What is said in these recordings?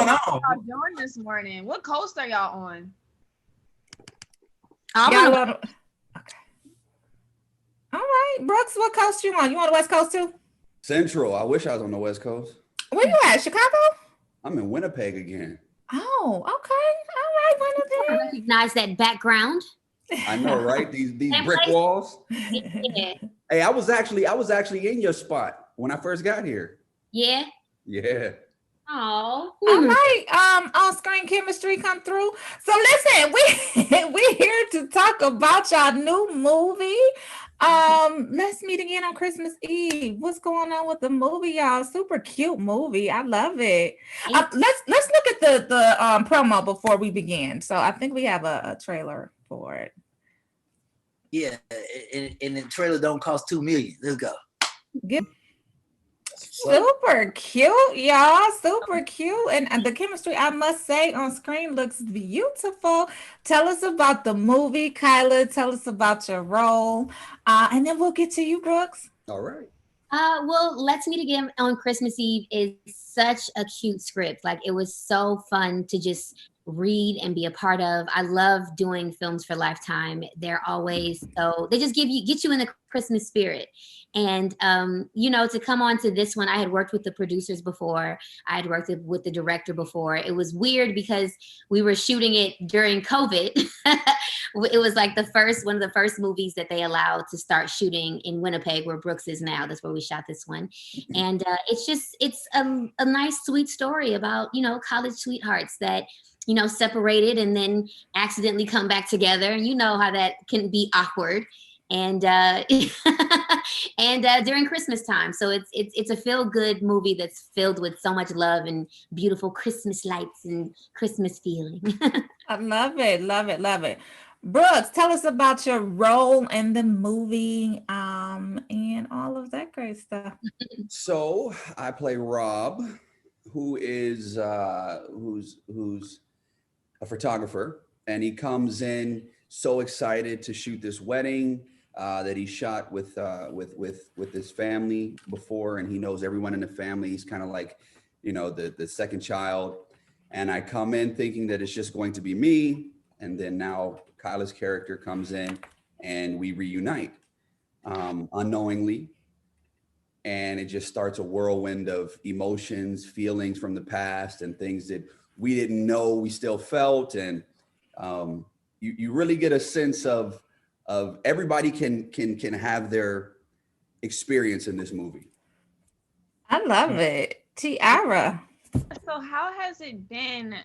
on? Y'all doing this morning? What coast are y'all on? Y'all on. Okay. All right, Brooks, what coast you on? You on the West Coast too? Central. I wish I was on the West Coast. Where you at? Chicago? I'm in Winnipeg again. Oh, okay. All right, I Winnipeg. recognize that background. I know, right? These brick walls. Yeah. Hey, I was actually in your spot when I first got here. Yeah. Yeah. Oh. All right. On-screen chemistry come through. So listen, we here to talk about y'all new movie. Let's meet again on Christmas Eve. What's going on with the movie, y'all? Super cute movie. I love it. Let's look at the promo before we begin. So I think we have a trailer for it. Yeah, and the trailer don't cost $2 million. Let's go. Super cute, y'all. Super cute. And the chemistry, I must say, on screen looks beautiful. Tell us about the movie, Kyla. Tell us about your role. And then we'll get to you, Brooks. All right. Well, Let's Meet Again on Christmas Eve is such a cute script. Like, it was so fun to just read and be a part of. I love doing films for Lifetime. They're always they just get you in the Christmas spirit. And to come on to this one, I had worked with the producers before. I had worked with the director before. It was weird because we were shooting it during COVID. It was like one of the first movies that they allowed to start shooting in Winnipeg, where Brooks is now. That's where we shot this one. And it's a nice, sweet story about, college sweethearts that, separated and then accidentally come back together. You know how that can be awkward. And during Christmas time. So it's a feel-good movie that's filled with so much love and beautiful Christmas lights and Christmas feeling. I love it. Brooks, tell us about your role in the movie and all of that great stuff. So I play Rob, who is who's a photographer, and he comes in so excited to shoot this wedding that he shot with his family before, and he knows everyone in the family. He's kind of like, the second child. And I come in thinking that it's just going to be me, and then now Kyla's character comes in, and we reunite unknowingly, and it just starts a whirlwind of emotions, feelings from the past, and things that we didn't know we still felt. And you really get a sense of everybody can have their experience in this movie. I love it. Tiara. So how has it been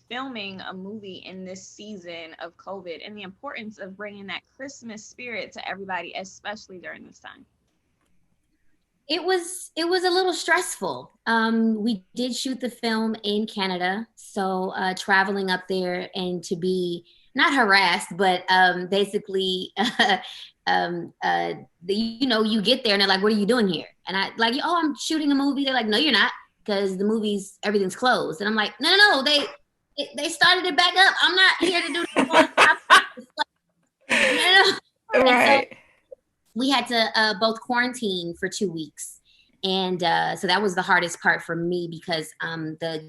filming a movie in this season of COVID, and the importance of bringing that Christmas spirit to everybody, especially during this time? It was a little stressful. We did shoot the film in Canada, so traveling up there and to be not harassed, but basically, you get there and they're like, "What are you doing here?" And I like, "Oh, I'm shooting a movie." They're like, "No, you're not, because everything's closed." And I'm like, "No, they started it back up. I'm not here to do this." Right. We had to both quarantine for 2 weeks. And so that was the hardest part for me, because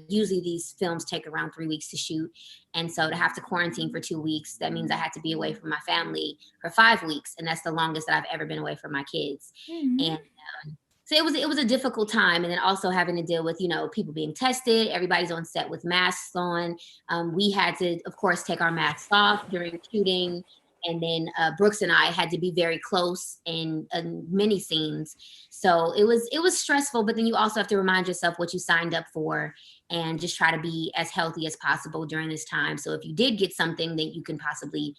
usually these films take around 3 weeks to shoot. And so to have to quarantine for 2 weeks, that means I had to be away from my family for 5 weeks. And that's the longest that I've ever been away from my kids. Mm-hmm. And so it was a difficult time. And then also having to deal with, people being tested. Everybody's on set with masks on. We had to, of course, take our masks off during shooting. And then Brooks and I had to be very close in many scenes. So it was stressful, but then you also have to remind yourself what you signed up for and just try to be as healthy as possible during this time. So if you did get something, then you can possibly,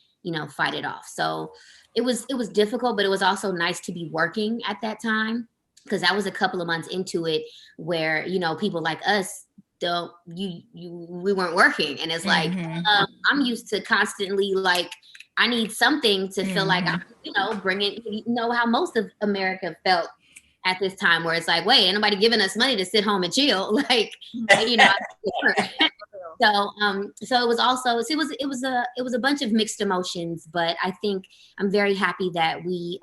fight it off. So it was difficult, but it was also nice to be working at that time, because that was a couple of months into it where, people like us we weren't working. And it's like, I'm used to constantly I need something to feel like I'm, bringing, how most of America felt at this time, where it's like, wait, ain't nobody giving us money to sit home and chill. So it was also it was a bunch of mixed emotions, but I think I'm very happy that we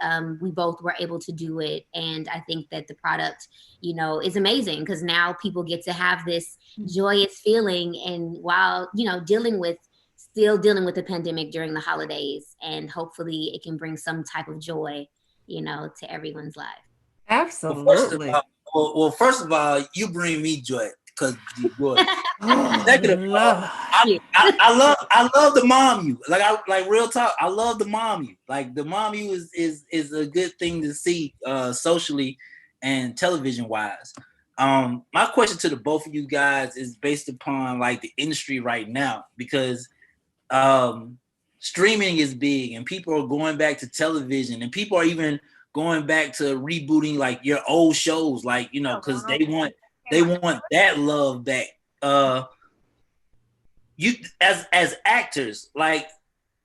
both were able to do it, and I think that the product, you know, is amazing because now people get to have this joyous feeling, and while, you know, still dealing with the pandemic during the holidays, and hopefully it can bring some type of joy, you know, to everyone's life. Absolutely. First of all, you bring me joy because Oh, Second of all, Lord. I love the mom you. Like real talk. I love the mom you. Like the mom you is a good thing to see socially and television wise. My question to the both of you guys is based upon like the industry right now, because streaming is big and people are going back to television, and people are even going back to rebooting like your old shows, like, you know, because they want that love back. You as actors, like,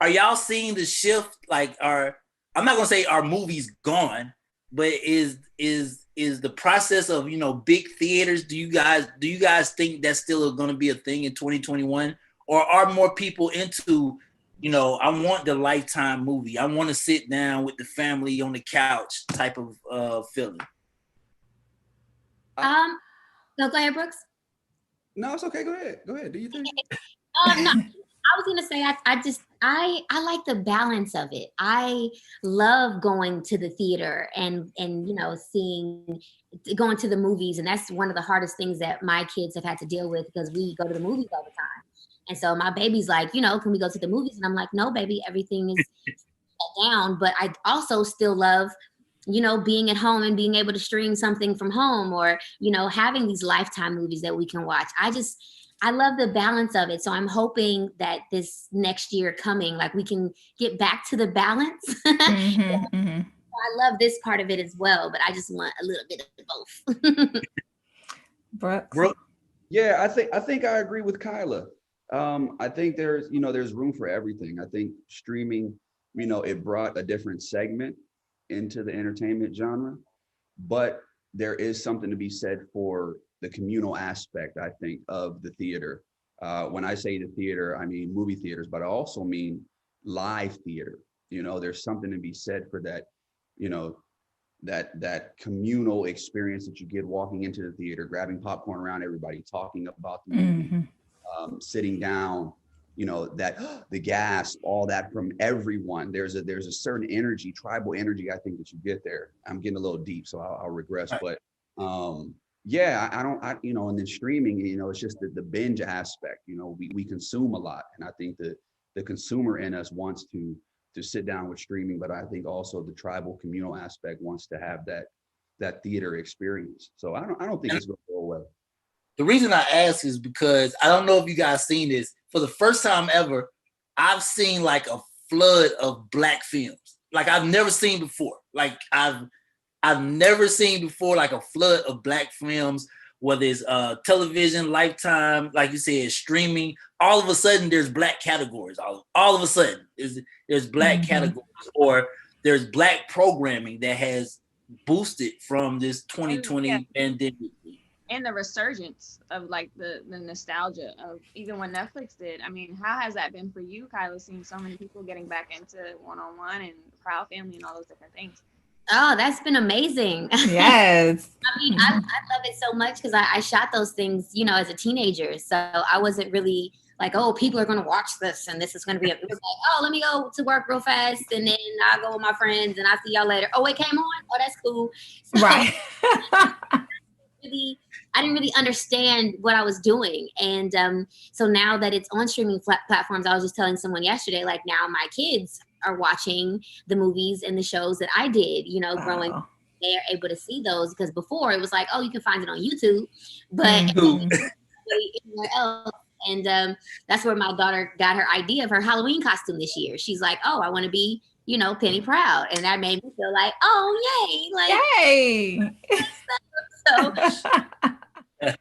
are y'all seeing the shift? Like, I'm not gonna say our movies gone, but is the process of, you know, big theaters, do you guys think that's still gonna be a thing in 2021? Or are more people into, you know, I want the Lifetime movie, I want to sit down with the family on the couch type of feeling? No, go ahead, Brooks. No, it's okay. Go ahead. Do you think? No, I was gonna say I like the balance of it. I love going to the theater and you know, going to the movies, and that's one of the hardest things that my kids have had to deal with because we go to the movies all the time. And so my baby's like, you know, can we go to the movies? And I'm like, no, baby, everything is shut down. But I also still love, you know, being at home and being able to stream something from home, or, you know, having these Lifetime movies that we can watch. I love the balance of it. So I'm hoping that this next year coming, like, we can get back to the balance. I love this part of it as well, but I just want a little bit of both. Brooks. Yeah, I think I agree with Kyla. I think there's room for everything. I think streaming, you know, it brought a different segment into the entertainment genre, but there is something to be said for the communal aspect, I think, of the theater. When I say the theater, I mean movie theaters, but I also mean live theater. You know, there's something to be said for that, you know, that communal experience that you get walking into the theater, grabbing popcorn around everybody, talking about the movie, sitting down, you know, that the gasp, all that from everyone. There's a certain energy, tribal energy, I think, that you get there. I'm getting a little deep, so I'll regress, but yeah, you know, and then streaming, you know, it's just the binge aspect. You know, we consume a lot, and I think the consumer in us wants to sit down with streaming, but I think also the tribal communal aspect wants to have that theater experience. So I don't think it's going to go away. The reason I ask is because I don't know if you guys seen this. For the first time ever, I've seen like a flood of Black films, like I've never seen before. Like I've never seen before, like a flood of Black films, whether it's television, Lifetime, like you said, streaming. All of a sudden, there's Black categories. All of a sudden, there's Black categories, or there's Black programming that has boosted from this 2020 pandemic. And the resurgence of like the nostalgia of even when Netflix did. I mean, how has that been for you, Kyla, seeing so many people getting back into one-on-one and Proud Family and all those different things? Oh, that's been amazing. Yes. I mean, I love it so much because I shot those things, you know, as a teenager. So I wasn't really like, oh, people are going to watch this and this is going to be, it was like, oh, let me go to work real fast and then I'll go with my friends and I'll see y'all later. Oh, it came on? Oh, that's cool. So, right. I didn't really understand what I was doing. And so now that it's on streaming platforms, I was just telling someone yesterday, like, now my kids are watching the movies and the shows that I did, you know, growing up. They are able to see those, because before it was like, oh, you can find it on YouTube, but anywhere else. And that's where my daughter got her idea of her Halloween costume this year. She's like, oh, I want to be, you know, Penny Proud. And that made me feel like, oh, yay. Like, yay. So it's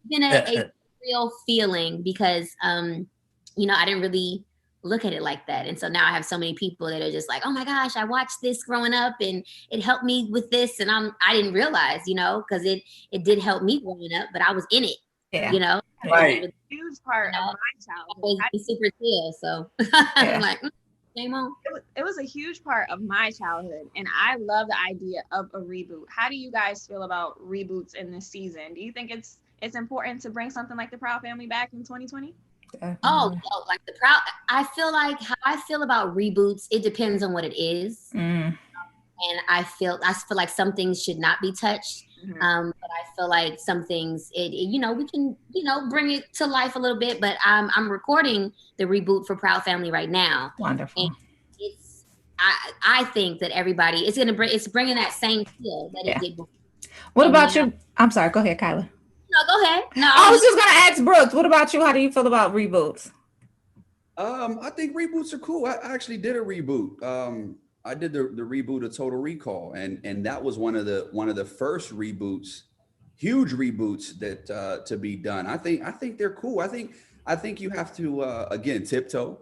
been a real feeling because, you know, I didn't really look at it like that. And so now I have so many people that are just like, oh my gosh, I watched this growing up and it helped me with this. And I didn't realize, you know, because it did help me growing up, but I was in it, you know. Right. huge part of my childhood. Always be super chill, so I'm like, game on. It was a huge part of my childhood, and I love the idea of a reboot. How do you guys feel about reboots in this season? Do you think it's important to bring something like the Proud Family back in 2020? Oh, like the Proud. I feel like how I feel about reboots. It depends on what it is, and I feel like some things should not be touched. But I feel like some things, we can, bring it to life a little bit. But I'm recording the reboot for Proud Family right now. Wonderful. And I think that everybody it's bringing that same feel that it did before. What about you? I'm sorry. Go ahead, Kyla. No, go ahead. No, I was just gonna ask Brooks. What about you? How do you feel about reboots? I think reboots are cool. I actually did a reboot. I did the reboot of Total Recall, and that was one of the first reboots, huge reboots that to be done. I think they're cool. I think you have to again tiptoe.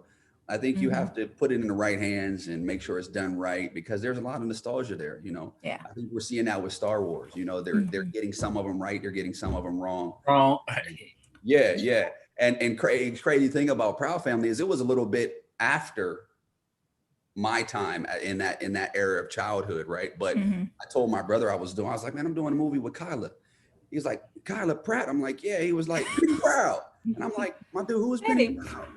I think you have to put it in the right hands and make sure it's done right, because there's a lot of nostalgia there. Yeah. I think we're seeing that with Star Wars. They're getting some of them right, they're getting some of them wrong. Yeah. And crazy thing about Proud Family is it was a little bit after my time in that era of childhood, right? But I told my brother I was like, man, I'm doing a movie with Kyla. He's like, Kyla Pratt. I'm like, yeah. He was like, Penny Proud. And I'm like, my dude, who is Penny Proud?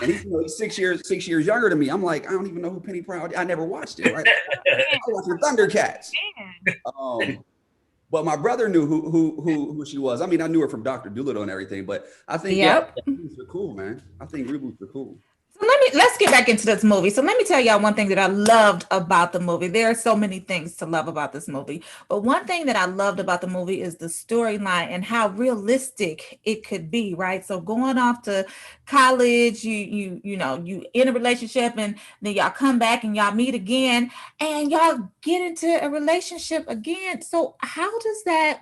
And he's 6 years younger than me. I'm like, I don't even know who Penny Proud is. I never watched it, right? I watched the Thundercats. But my brother knew who she was. I mean, I knew her from Dr. Dolittle and everything, but I think reboots are cool, man. I think reboots are cool. So let's get back into this movie. So let me tell y'all one thing that I loved about the movie. There are so many things to love about this movie, but one thing that I loved about the movie is the storyline and how realistic it could be, right? So going off to college, you in a relationship, and then y'all come back and y'all meet again and y'all get into a relationship again. So how does that,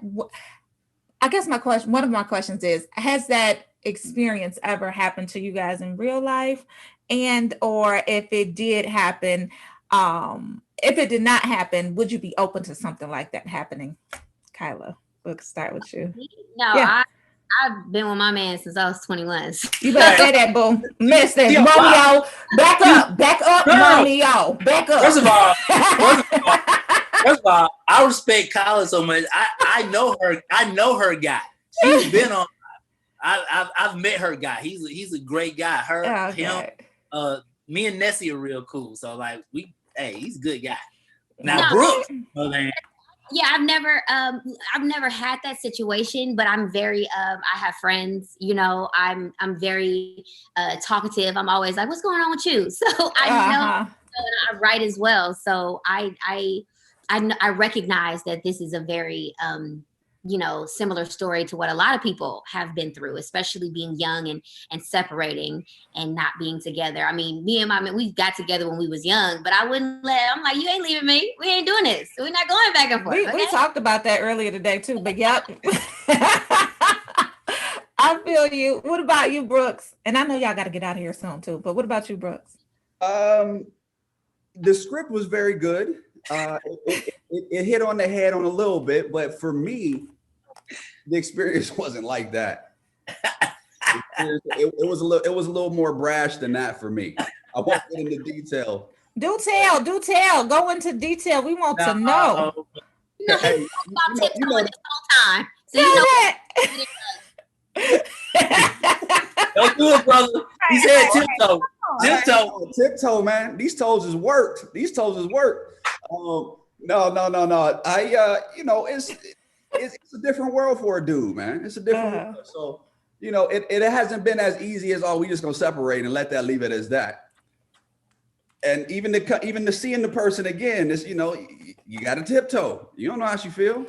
I guess one of my questions is, has that experience ever happened to you guys in real life? And or if it did happen, if it did not happen, would you be open to something like that happening? Kyla, we'll start with you. No, yeah. I've been with my man since I was 21. You better say that, boo. Miss that. Romeo, back up, Romeo, back up. First of all, I respect Kyla so much. I know her guy. She's been on. I've met her guy. He's a great guy. Him, me and Nessie are real cool. So like he's a good guy. Now Brooks, yeah, I've never had that situation, but I'm very I have friends, I'm very talkative. I'm always like, what's going on with you? So I know, and I write as well. So I recognize that this is a very similar story to what a lot of people have been through, especially being young and separating and not being together. I mean, me and my man, we got together when we was young, but I'm like, you ain't leaving me. We ain't doing this. We're not going back and forth. We talked about that earlier today too, but yep. I feel you. What about you, Brooks? And I know y'all got to get out of here soon too, but what about you, Brooks? The script was very good. It hit on the head on a little bit, but for me, the experience wasn't like that. It was a little more brash than that for me. I won't get into detail. Do tell. Go into detail. We want to know. He's talking about tiptoeing this whole time. So don't do it, brother. He said tiptoe. Tiptoe, man. These toes is worked. No. It's a different world for a dude, man. It's a different world. So, it hasn't been as easy as, we just gonna separate and leave it as that. And even to seeing the person again, is you got to tiptoe. You don't know how she feel.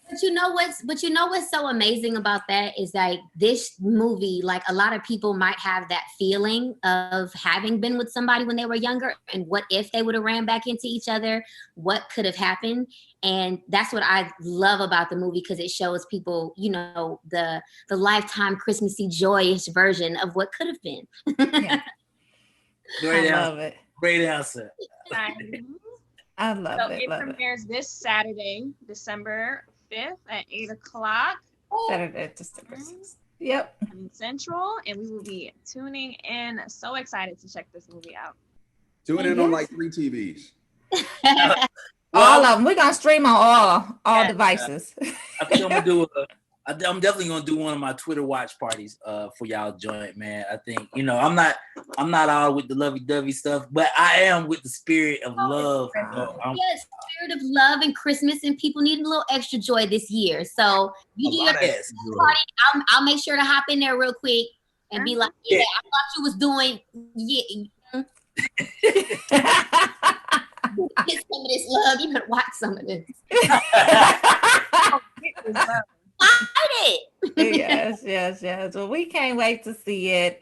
But you know what's so amazing about that is like this movie, like a lot of people might have that feeling of having been with somebody when they were younger, and what if they would have ran back into each other, what could have happened. And that's what I love about the movie, because it shows people, the lifetime Christmassy joyous version of what could have been. Yeah. I love it. Great answer. I love it. It premieres this Saturday, December 5th at 8:00. Saturday, December 6th. Yep. Central, and we will be tuning in. So excited to check this movie out. Tune in on like 3 TVs. All of them. We're gonna stream on all Yeah. devices. I think I'm gonna do I'm definitely gonna do one of my Twitter watch parties for y'all joint, man. I think, you know, I'm not all with the lovey-dovey stuff, but I am with the spirit of love. Yes, spirit of love and Christmas, and people need a little extra joy this year. So you do your Yes. party. I'll make sure to hop in there real quick and be like, yeah, I thought you was doing get some of this love. You better watch some of this. Yes. Well, we can't wait to see it.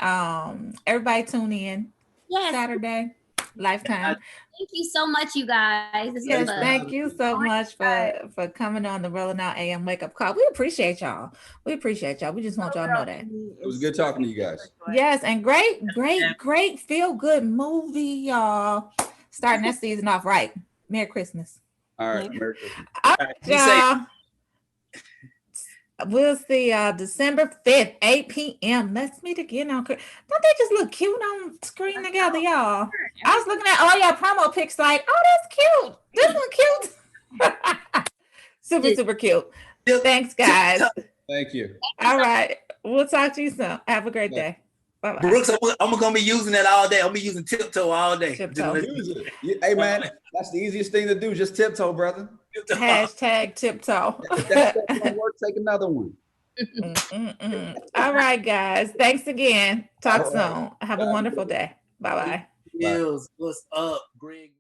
Everybody tune in. Yes. Saturday, Lifetime. Thank you so much, you guys. This Yes, was fun. thank you so much for coming on the Rolling Out AM Wake Up Call. We appreciate y'all. We just want y'all to know that. It was good talking to you guys. Yes, and great feel good movie, y'all. Starting that season off right. Merry Christmas. All right, Merry Christmas. All right, y'all. We'll see December 5th, 8 p.m. Let's meet again on. Don't they just look cute on screen together, y'all? I was looking at all your promo pics like, oh, that's cute. This one cute. super cute. Thanks, guys. Thank you. All right. We'll talk to you soon. Have a great day. Bye-bye. Brooks, I'm gonna be using that all day. I'm gonna be using tiptoe all day. Tiptoe. Use it. Hey, man, that's the easiest thing to do. Just tiptoe, brother. Hashtag tiptoe. If that don't work, take another one. All right, guys. Thanks again. Talk soon. Have a wonderful day. Bye-bye. What's up, Greg?